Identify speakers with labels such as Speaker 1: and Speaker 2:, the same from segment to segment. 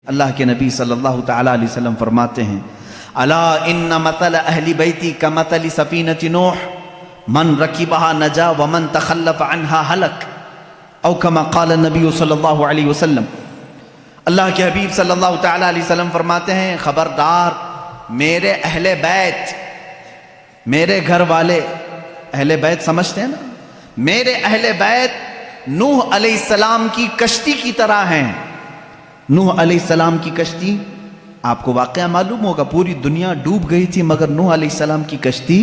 Speaker 1: اللہ کے نبی صلی اللہ تعالی علیہ وسلم فرماتے ہیں الا ان مثل اہل بیتی کمثل سفینۃ نوح من رکبها نجا ومن تخلف عنها ہلک او کما قال النبی صلی اللہ علیہ وسلم۔ اللہ کے حبیب صلی اللہ تعالی علیہ وسلم فرماتے ہیں خبردار میرے اہل بیت، میرے گھر والے، اہل بیت سمجھتے ہیں نا، میرے اہل بیت نوح علیہ السلام کی کشتی کی طرح ہیں۔ نوح علیہ السلام کی کشتی آپ کو واقعہ معلوم ہوگا، پوری دنیا ڈوب گئی تھی مگر نوح علیہ السلام کی کشتی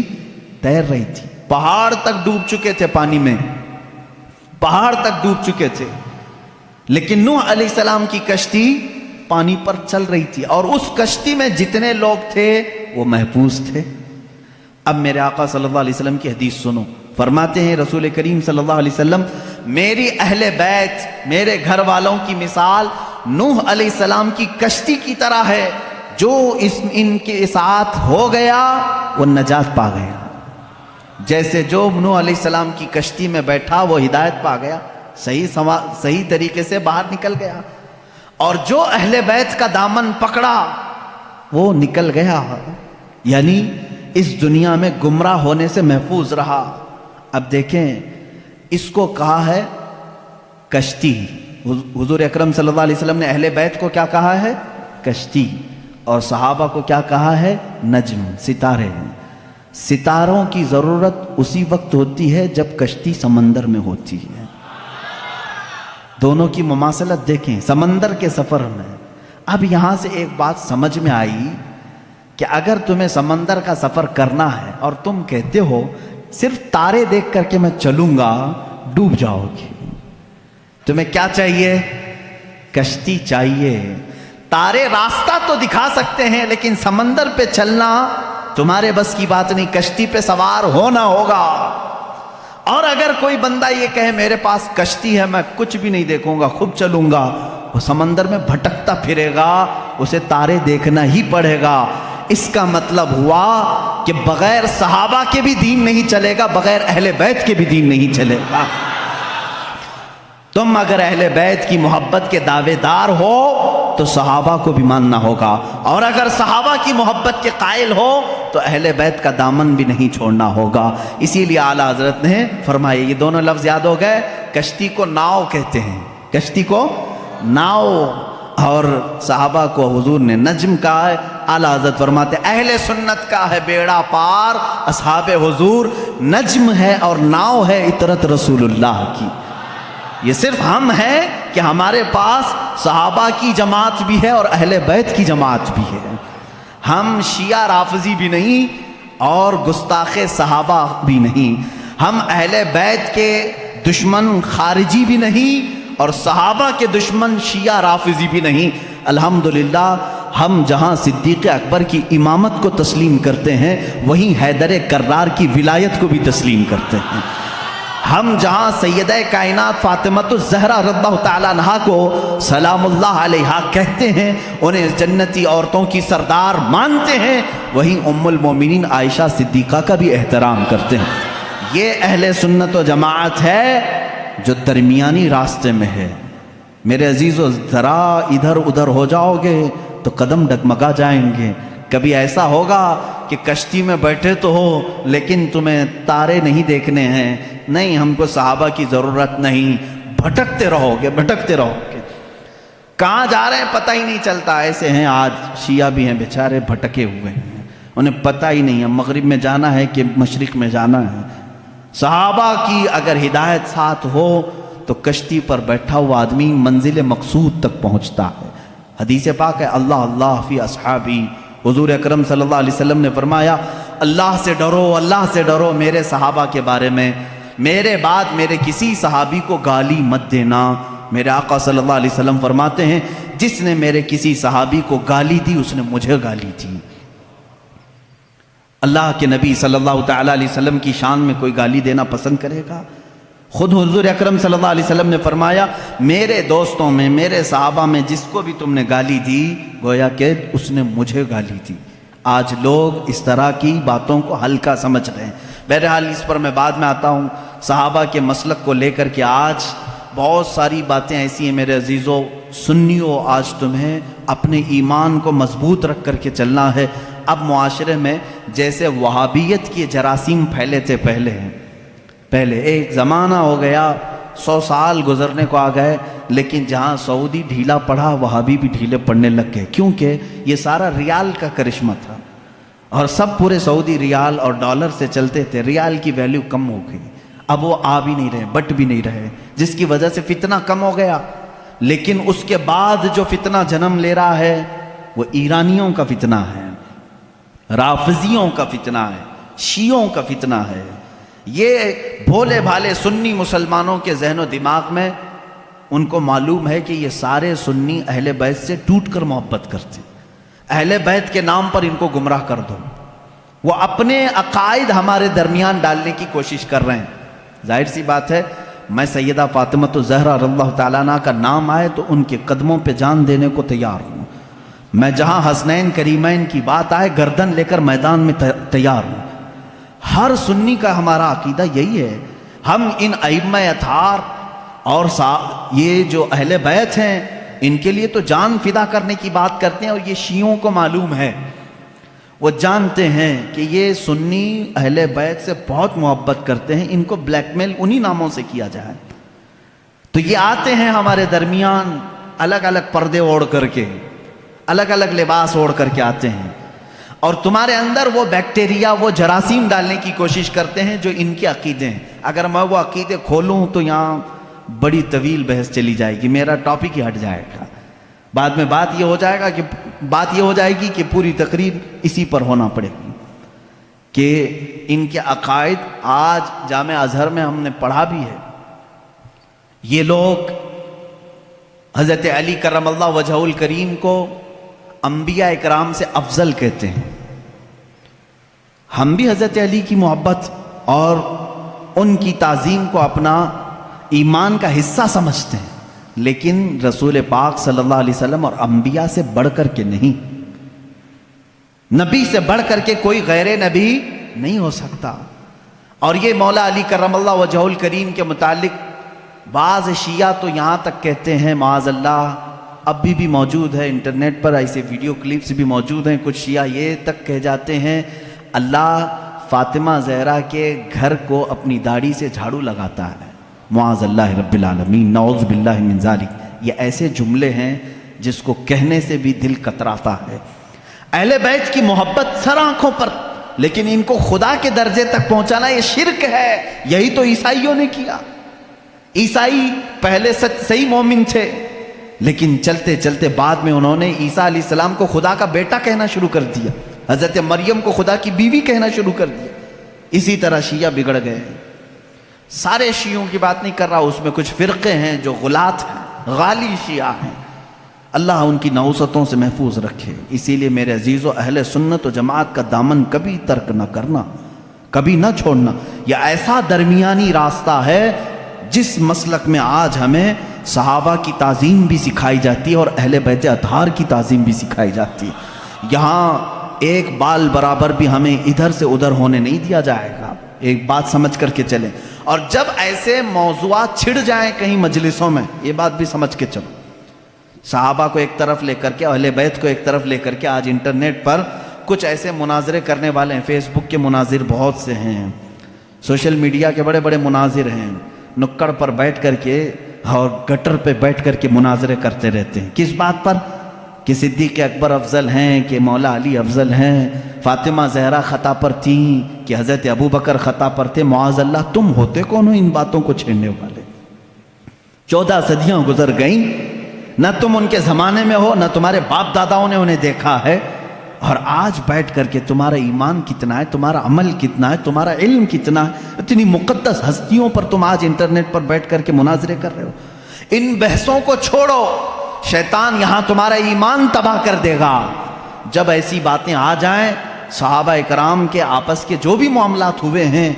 Speaker 1: تیر رہی تھی۔ پہاڑ تک ڈوب چکے تھے، پانی میں پہاڑ تک ڈوب چکے تھے، لیکن نوح علیہ السلام کی کشتی پانی پر چل رہی تھی، اور اس کشتی میں جتنے لوگ تھے وہ محفوظ تھے۔ اب میرے آقا صلی اللہ علیہ وسلم کی حدیث سنو، فرماتے ہیں رسول کریم صلی اللہ علیہ وسلم میری اہل بیت، میرے گھر والوں کی مثال نوح علیہ السلام کی کشتی کی طرح ہے، جو ان کے ساتھ ہو گیا وہ نجات پا گیا۔ جیسے جو نوح علیہ السلام کی کشتی میں بیٹھا وہ ہدایت پا گیا، صحیح طریقے سے باہر نکل گیا، اور جو اہل بیت کا دامن پکڑا وہ نکل گیا، یعنی اس دنیا میں گمراہ ہونے سے محفوظ رہا۔ اب دیکھیں اس کو کہا ہے کشتی، حضور اکرم صلی اللہ علیہ وسلم نے اہل بیت کو کیا کہا ہے؟ کشتی، اور صحابہ کو کیا کہا ہے؟ نجم، ستارے۔ ستاروں کی ضرورت اسی وقت ہوتی ہے جب کشتی سمندر میں ہوتی ہے۔ دونوں کی مماثلت دیکھیں سمندر کے سفر میں۔ اب یہاں سے ایک بات سمجھ میں آئی کہ اگر تمہیں سمندر کا سفر کرنا ہے اور تم کہتے ہو صرف تارے دیکھ کر کے میں چلوں گا، ڈوب جاؤ گے۔ تمہیں کیا چاہیے؟ کشتی چاہیے۔ تارے راستہ تو دکھا سکتے ہیں لیکن سمندر پہ چلنا تمہارے بس کی بات نہیں، کشتی پہ سوار ہونا ہوگا۔ اور اگر کوئی بندہ یہ کہے میرے پاس کشتی ہے میں کچھ بھی نہیں دیکھوں گا، خود چلوں گا، وہ سمندر میں بھٹکتا پھرے گا، اسے تارے دیکھنا ہی پڑے گا۔ اس کا مطلب ہوا کہ بغیر صحابہ کے بھی دین نہیں چلے گا، بغیر اہل بیت کے بھی دین نہیں چلے گا۔ تم اگر اہل بیت کی محبت کے دعوے دار ہو تو صحابہ کو بھی ماننا ہوگا، اور اگر صحابہ کی محبت کے قائل ہو تو اہل بیت کا دامن بھی نہیں چھوڑنا ہوگا۔ اسی لیے اعلیٰ حضرت نے فرمایا، یہ دونوں لفظ یاد ہو گئے، کشتی کو ناؤ کہتے ہیں، کشتی کو ناؤ، اور صحابہ کو حضور نے نجم کہا ہے۔ اعلیٰ حضرت فرماتے اہل سنت کا ہے بیڑا پار، اصحاب حضور نجم ہے اور ناؤ ہے اطرت رسول اللہ کی۔ یہ صرف ہم ہیں کہ ہمارے پاس صحابہ کی جماعت بھی ہے اور اہل بیت کی جماعت بھی ہے۔ ہم شیعہ رافضی بھی نہیں اور گستاخ صحابہ بھی نہیں، ہم اہل بیت کے دشمن خارجی بھی نہیں اور صحابہ کے دشمن شیعہ رافضی بھی نہیں۔ الحمدللہ ہم جہاں صدیق اکبر کی امامت کو تسلیم کرتے ہیں وہیں حیدر کرار کی ولایت کو بھی تسلیم کرتے ہیں۔ ہم جہاں سیدہ کائنات فاطمۃ الزہرا رضی اللہ تعالیٰ عنہا کو سلام اللہ علیہا کہتے ہیں، انہیں جنتی عورتوں کی سردار مانتے ہیں، وہیں ام المومنین عائشہ صدیقہ کا بھی احترام کرتے ہیں۔ یہ اہل سنت و جماعت ہے جو درمیانی راستے میں ہے۔ میرے عزیزو ذرا ادھر ادھر ہو جاؤ گے تو قدم ڈگمگا جائیں گے۔ کبھی ایسا ہوگا کہ کشتی میں بیٹھے تو ہو لیکن تمہیں تارے نہیں دیکھنے ہیں، نہیں ہم کو صحابہ کی ضرورت نہیں، بھٹکتے رہو گے بھٹکتے رہو گے، کہاں جا رہے ہیں پتہ ہی نہیں چلتا۔ ایسے ہیں آج شیعہ بھی ہیں بیچارے بھٹکے ہوئے ہیں، انہیں پتہ ہی نہیں ہے مغرب میں جانا ہے کہ مشرق میں جانا ہے۔ صحابہ کی اگر ہدایت ساتھ ہو تو کشتی پر بیٹھا ہوا آدمی منزل مقصود تک پہنچتا ہے۔ حدیث پاک ہے اللہ اللہ فی اصحابی، حضور اکرم صلی اللہ علیہ وسلم نے فرمایا اللہ سے ڈرو، اللہ سے ڈرو میرے صحابہ کے بارے میں، میرے بعد میرے کسی صحابی کو گالی مت دینا۔ میرے آقا صلی اللہ علیہ وسلم فرماتے ہیں جس نے میرے کسی صحابی کو گالی دی اس نے مجھے گالی دی۔ اللہ کے نبی صلی اللہ تعالیٰ علیہ وسلم کی شان میں کوئی گالی دینا پسند کرے گا؟ خود حضور اکرم صلی اللہ علیہ وسلم نے فرمایا میرے دوستوں میں، میرے صحابہ میں جس کو بھی تم نے گالی دی گویا کہ اس نے مجھے گالی دی۔ آج لوگ اس طرح کی باتوں کو ہلکا سمجھ رہے ہیں۔ بہرحال اس پر میں بعد میں آتا ہوں۔ صحابہ کے مسلک کو لے کر کے آج بہت ساری باتیں ایسی ہیں میرے عزیزوں سنیوں آج تمہیں اپنے ایمان کو مضبوط رکھ کر کے چلنا ہے۔ اب معاشرے میں جیسے وہابیت کے جراثیم پھیلے تھے پہلے ایک زمانہ ہو گیا، 100 سال گزرنے کو آ گئے، لیکن جہاں سعودی ڈھیلا پڑا وہابی بھی ڈھیلے پڑنے لگ گئے، کیونکہ یہ سارا ریال کا کرشمہ تھا اور سب پورے سعودی ریال اور ڈالر سے چلتے تھے۔ ریال کی ویلیو کم ہو گئی، اب وہ آ بھی نہیں رہے، بٹ بھی نہیں رہے، جس کی وجہ سے فتنہ کم ہو گیا۔ لیکن اس کے بعد جو فتنہ جنم لے رہا ہے وہ ایرانیوں کا فتنہ ہے، رافضیوں کا فتنہ ہے، شیعوں کا فتنہ ہے۔ یہ بھولے بھالے سنی مسلمانوں کے ذہن و دماغ میں ان کو معلوم ہے کہ یہ سارے سنی اہل بیت سے ٹوٹ کر محبت کرتے، اہل بیت کے نام پر ان کو گمراہ کر دو۔ وہ اپنے عقائد ہمارے درمیان ڈالنے کی کوشش کر رہے ہیں۔ ظاہر سی بات ہے، میں سیدہ فاطمہ الزہرا رضی اللہ تعالیٰ عنہ کا نام آئے تو ان کے قدموں پہ جان دینے کو تیار ہوں۔ میں جہاں حسنین کریمین کی بات آئے گردن لے کر میدان میں تیار ہوں۔ ہر سنی کا ہمارا عقیدہ یہی ہے، ہم ان ائمہ اطہار اور یہ جو اہل بیت ہیں ان کے لیے تو جان فدا کرنے کی بات کرتے ہیں، اور یہ شیعوں کو معلوم ہے، وہ جانتے ہیں کہ یہ سنی اہل بیت سے بہت محبت کرتے ہیں، ان کو بلیک میل انہی ناموں سے کیا جائے۔ تو یہ آتے ہیں ہمارے درمیان الگ الگ پردے اوڑھ کر کے، الگ الگ لباس اوڑھ کر کے آتے ہیں، اور تمہارے اندر وہ بیکٹیریا، وہ جراثیم ڈالنے کی کوشش کرتے ہیں جو ان کے عقیدے ہیں۔ اگر میں وہ عقیدے کھولوں تو یہاں بڑی طویل بحث چلی جائے گی، میرا ٹاپک ہی ہٹ جائے گا۔ بعد میں بات یہ ہو جائے گی کہ پوری تقریر اسی پر ہونا پڑے گی کہ ان کے عقائد آج جامع ازہر میں ہم نے پڑھا بھی ہے۔ یہ لوگ حضرت علی کرم اللہ وجہہ الکریم کو انبیاء اکرام سے افضل کہتے ہیں۔ ہم بھی حضرت علی کی محبت اور ان کی تعظیم کو اپنا ایمان کا حصہ سمجھتے ہیں، لیکن رسول پاک صلی اللہ علیہ وسلم اور انبیاء سے بڑھ کر کے نہیں، نبی سے بڑھ کر کے کوئی غیر نبی نہیں ہو سکتا۔ اور یہ مولا علی کرم اللہ وجہہ الکریم کے متعلق بعض شیعہ تو یہاں تک کہتے ہیں، معاذ اللہ اب بھی موجود ہے انٹرنیٹ پر ایسے ویڈیو کلپس بھی موجود ہیں، کچھ شیعہ یہ تک کہہ جاتے ہیں اللہ فاطمہ زہرا کے گھر کو اپنی داڑھی سے جھاڑو لگاتا ہے، معاذ اللہ رب العالمین، نعوذ باللہ من ذالک۔ یہ ایسے جملے ہیں جس کو کہنے سے بھی دل کتراتا ہے۔ اہل بیت کی محبت سر آنکھوں پر، لیکن ان کو خدا کے درجے تک پہنچانا یہ شرک ہے۔ یہی تو عیسائیوں نے کیا۔ عیسائی پہلے صحیح مومن تھے، لیکن چلتے چلتے بعد میں انہوں نے عیسیٰ علیہ السلام کو خدا کا بیٹا کہنا شروع کر دیا، حضرت مریم کو خدا کی بیوی کہنا شروع کر دیا۔ اسی طرح شیعہ بگڑ گئے۔ سارے شیعوں کی بات نہیں کر رہا، اس میں کچھ فرقے ہیں جو غلات ہیں، غالی شیعہ ہیں، اللہ ان کی نحوستوں سے محفوظ رکھے۔ اسی لیے میرے عزیزو، اہل سنت و جماعت کا دامن کبھی ترک نہ کرنا، کبھی نہ چھوڑنا۔ یہ ایسا درمیانی راستہ ہے جس مسلک میں آج ہمیں صحابہ کی تعظیم بھی سکھائی جاتی ہے اور اہل بیت اطہار کی تعظیم بھی سکھائی جاتی ہے۔ یہاں ایک بال برابر بھی ہمیں ادھر سے ادھر ہونے نہیں دیا جائے گا، ایک بات سمجھ کر کے چلیں۔ اور جب ایسے موضوعات چھڑ جائیں کہیں مجلسوں میں، یہ بات بھی سمجھ کے چلو، صحابہ کو ایک طرف لے کر کے، اہل بیت کو ایک طرف لے کر کے، آج انٹرنیٹ پر کچھ ایسے مناظرے کرنے والے ہیں، فیس بک کے مناظر بہت سے ہیں، سوشل میڈیا کے بڑے بڑے مناظر ہیں، نکڑ پر بیٹھ کر کے اور گٹر پہ بیٹھ کر کے مناظرے کرتے رہتے ہیں۔ کس بات پر؟ کہ صدیق اکبر افضل ہیں، کہ مولا علی افضل ہیں، فاطمہ زہرا خطا پر تھیں، کہ حضرت ابو بکر خطا پر تھے۔ معاذ اللہ، تم ہوتے کون ہو ان باتوں کو چھیڑنے والے؟ 14 صدیاں گزر گئیں، نہ تم ان کے زمانے میں ہو، نہ تمہارے باپ داداؤں نے انہیں دیکھا ہے، اور آج بیٹھ کر کے تمہارا ایمان کتنا ہے، تمہارا عمل کتنا ہے، تمہارا علم کتنا ہے، اتنی مقدس ہستیوں پر تم آج انٹرنیٹ پر بیٹھ کر کے مناظرے کر رہے ہو۔ ان بحثوں کو چھوڑو، شیطان یہاں تمہارا ایمان تباہ کر دے گا۔ جب ایسی باتیں آ جائیں، صحابہ اکرام کے آپس کے جو بھی معاملات ہوئے ہیں،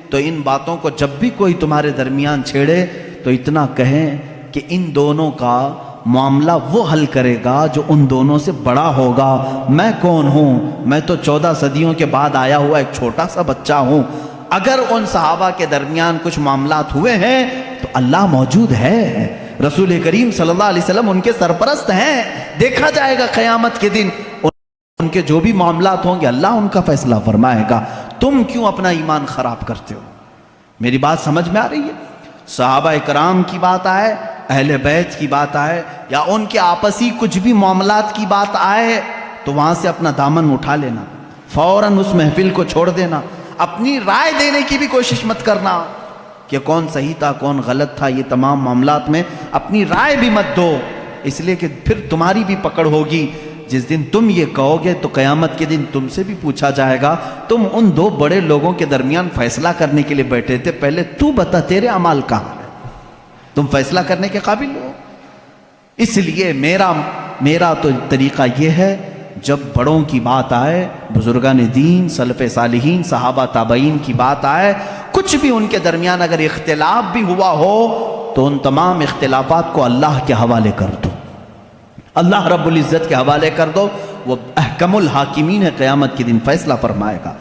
Speaker 1: تو ان باتوں کو جب بھی کوئی تمہارے درمیان چھیڑے تو اتنا کہیں کہ ان دونوں کا معاملہ وہ حل کرے گا جو ان دونوں سے بڑا ہوگا۔ میں کون ہوں؟ میں تو 14 صدیوں کے بعد آیا ہوا ایک چھوٹا سا بچہ ہوں۔ اگر ان صحابہ کے درمیان کچھ معاملات ہوئے ہیں تو اللہ موجود ہے، رسول کریم صلی اللہ علیہ وسلم ان کے سرپرست ہیں. دیکھا جائے گا قیامت کے دن ان کے جو بھی معاملات ہوں گے اللہ ان کا فیصلہ فرمائے گا. تم کیوں اپنا ایمان خراب کرتے ہو؟ میری بات سمجھ میں آ رہی ہے؟ صحابہ کرام کی بات آئے، اہل بیت کی بات آئے، یا ان کے آپسی کچھ بھی معاملات کی بات آئے تو وہاں سے اپنا دامن اٹھا لینا، فوراً اس محفل کو چھوڑ دینا. اپنی رائے دینے کی بھی کوشش مت کرنا کہ کون صحیح تھا کون غلط تھا. یہ تمام معاملات میں اپنی رائے بھی مت دو، اس لیے کہ پھر تمہاری بھی پکڑ ہوگی. جس دن تم یہ کہو گے تو قیامت کے دن تم سے بھی پوچھا جائے گا تم ان دو بڑے لوگوں کے درمیان فیصلہ کرنے کے لیے بیٹھے تھے، پہلے تو بتا تیرے اعمال کہاں ہے، تم فیصلہ کرنے کے قابل ہو؟ اس لیے میرا تو طریقہ یہ ہے، جب بڑوں کی بات آئے، بزرگان دین، سلف صالحین، صحابہ تابعین کی بات آئے، کچھ بھی ان کے درمیان اگر اختلاف بھی ہوا ہو تو ان تمام اختلافات کو اللہ کے حوالے کر دو، اللہ رب العزت کے حوالے کر دو. وہ احکم الحاکمین ہے، قیامت کے دن فیصلہ فرمائے گا.